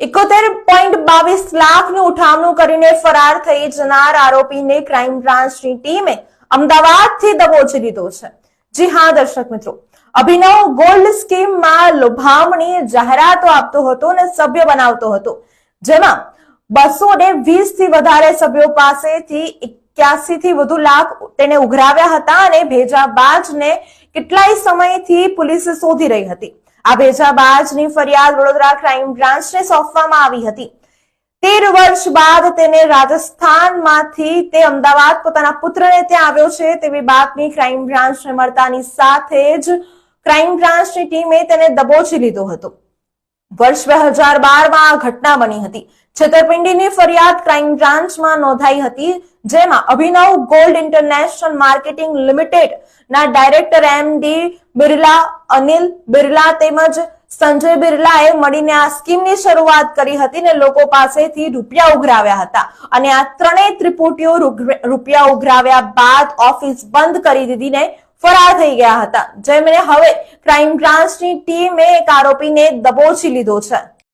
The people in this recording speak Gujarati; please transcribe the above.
71.22 લાખની ઉઠાવણું કરીને ફરાર થઈ જનાર આરોપીને ક્રાઇમ બ્રાન્ચની ટીમે અમદાવાદથી દબોચી લીધો છે। જી હા દર્શક મિત્રો, અભિનવ ગોલ્ડ સ્કીમમાં લોભામણી જાહેરાતો આપતો હતો અને સભ્ય બનાવતો હતો, જેમાં 220 થી વધારે સભ્યો પાસેથી 81 થી વધુ લાખ તેને ઉઘરાવ્યા હતા અને ભેજાબાજને કેટલાય સમયથી પોલીસ શોધી રહી હતી। આ ભેજાબાજની ફરિયાદ વડોદરા ક્રાઇમ બ્રાન્ચને સોંપવામાં આવી હતી। 13 વર્ષ બાદ તેને રાજસ્થાનમાંથી તે અમદાવાદ પોતાના પુત્રને ત્યાં આવ્યો છે તેવી બાતમી ક્રાઇમ બ્રાન્ચને મળતાની સાથે જ ક્રાઇમ બ્રાન્ચની ટીમે તેને દબોચી લીધો હતો। વર્ષ 2012માં આ ઘટના બની હતી। છેતરપિંડીની ફરિયાદ ક્રાઇમ બ્રાન્ચમાં નોંધાઈ હતી, જેમાં અભિનવ ગોલ્ડ ઇન્ટરનેશનલ માર્કેટિંગ લિમિટેડ ના ડાયરેક્ટર એમડી બિરલા, અનિલ બિરલા તેમજ સંજય બિરલાએ મળીને આ સ્કીમની શરૂઆત કરી હતી અને લોકો પાસેથી રૂપિયા ઉઘરાવ્યા હતા અને આ ત્રણેય ત્રિપુટીઓ રૂપિયા ઉઘરાવ્યા બાદ ઓફિસ બંધ કરી દીધીને ફરાર થઈ ગયા હતા, જેમને હવે ક્રાઇમ બ્રાન્ચની ટીમે એક આરોપીને દબોચી લીધો છે।